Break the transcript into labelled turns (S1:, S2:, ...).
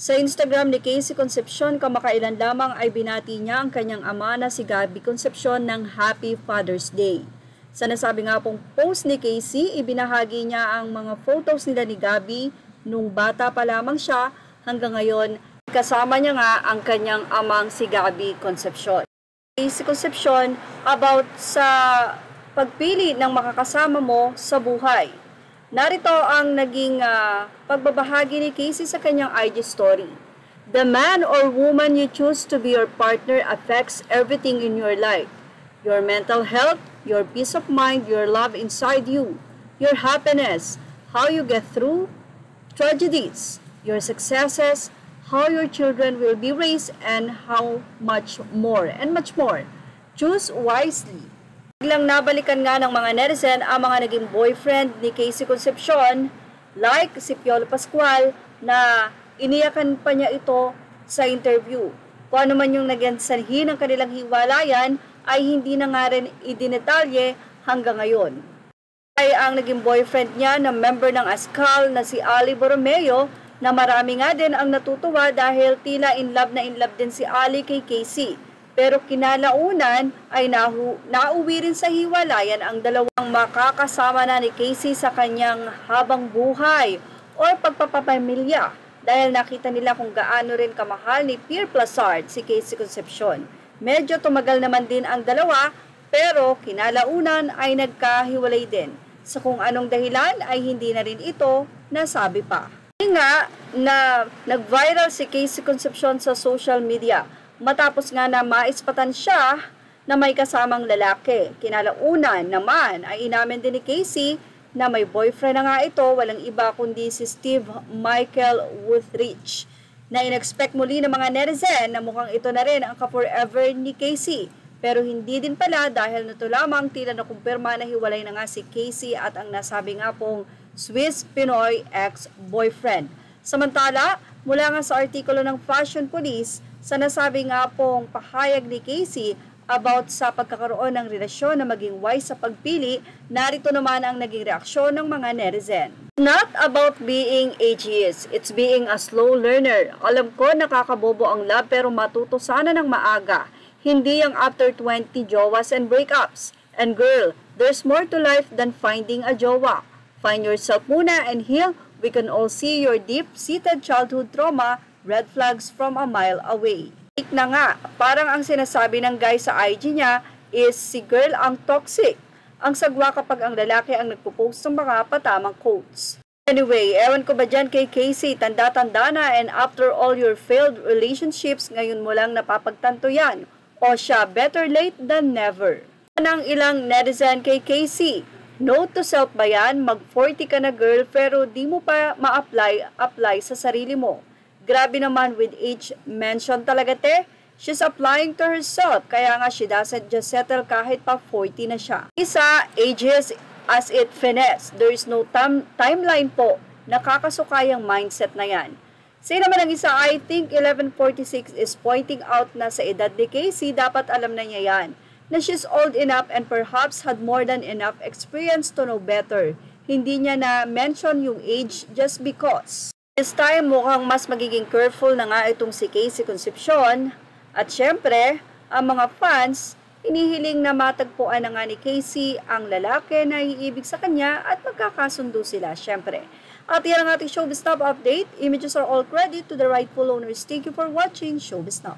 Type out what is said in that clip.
S1: Sa Instagram ni Casey Concepcion, kamakailan lamang ay binati niya ang kanyang ama na si Gabby Concepcion ng Happy Father's Day. Sa nasabi nga pong post ni Casey, ibinahagi niya ang mga photos nila ni Gabby nung bata pa lamang siya hanggang ngayon. Kasama niya nga ang kanyang amang si Gabby Concepcion. Casey Concepcion about sa pagpili ng makakasama mo sa buhay. Narito ang naging pagbabahagi ni Casey sa kanyang IG story. The man or woman you choose to be your partner affects everything in your life. Your mental health, your peace of mind, your love inside you, your happiness, how you get through tragedies, your successes, how your children will be raised, and how much more, and much more. Choose wisely. Biglang nabalikan nga ng mga netizen ang mga naging boyfriend ni Casey Concepcion, like si Piolo Pascual, na iniyakan pa niya ito sa interview. Kung ano man yung naging sanhi ng kanilang hiwalayan, ay hindi na nga rin idinetalye hanggang ngayon. Ay ang naging boyfriend niya na member ng ASCAL na si Ali Borromeo, na marami nga din ang natutuwa dahil tila in love din si Ali kay Casey. Pero kinalaunan ay nauwi rin sa hiwalayan ang dalawang makakasama na ni Casey sa kanyang habang buhay o pagpapapamilya dahil nakita nila kung gaano rin kamahal ni Pierre Plazard si Casey Concepcion. Medyo tumagal naman din ang dalawa pero kinalaunan ay nagkahiwalay din. Sa kung anong dahilan ay hindi na rin ito nasabi pa. Hindi nga na nag-viral si Casey Concepcion sa social media matapos nga na maispatan siya na may kasamang lalaki. Kinalaunan naman ay inamin din ni Casey na may boyfriend na nga ito, walang iba kundi si Steve Michael Woodrich, na in-expect muli ng mga netizen na mukhang ito na rin ang ka-forever ni Casey. Pero hindi din pala dahil nito lamang tila na kumpirma na hiwalay na nga si Casey at ang nasabi nga pong Swiss-Pinoy ex-boyfriend. Samantala, mula nga sa artikulo ng Fashion Police, sa nasabi nga pong pahayag ni Casey about sa pagkakaroon ng relasyon na maging wise sa pagpili, narito naman ang naging reaksyon ng mga netizen. Not about being ageist, it's being a slow learner. Alam ko nakakabobo ang love pero matuto sana ng maaga. Hindi ang after 20 jowas and breakups. And girl, there's more to life than finding a jowa. Find yourself muna and heal. We can all see your deep-seated childhood trauma, red flags from a mile away. Na nga, parang ang sinasabi ng guy sa IG niya is si girl ang toxic. Ang sagwa kapag ang lalaki ang nagpo-post ng mga patamang quotes. Anyway, ewan ko ba dyan kay Casey, tanda-tanda na and after all your failed relationships, ngayon mo lang napapagtanto yan. O siya, better late than never. Ang ilang netizen kay Casey. Note to self ba yan? Mag-40 ka na girl pero di mo pa ma-apply sa sarili mo. Grabe naman with age mention talaga te. She's applying to herself. Kaya nga she doesn't just settle kahit pa 40 na siya. Isa, ages as it finesse. There is no timeline po. Nakakasukayang mindset na yan. Say naman ang isa, I think 1146 is pointing out na sa edad ni Casey, dapat alam na niya yan. Na she's old enough and perhaps had more than enough experience to know better. Hindi niya na mention yung age just because. This time, mukhang mas magiging careful na nga itong si Casey Concepcion. At syempre, ang mga fans, inihiling na matagpuan na nga ni Casey ang lalaki na iibig sa kanya at magkakasundo sila, syempre. At yan ang ating Showbiz Now update. Images are all credit to the rightful owners. Thank you for watching Showbiz Now.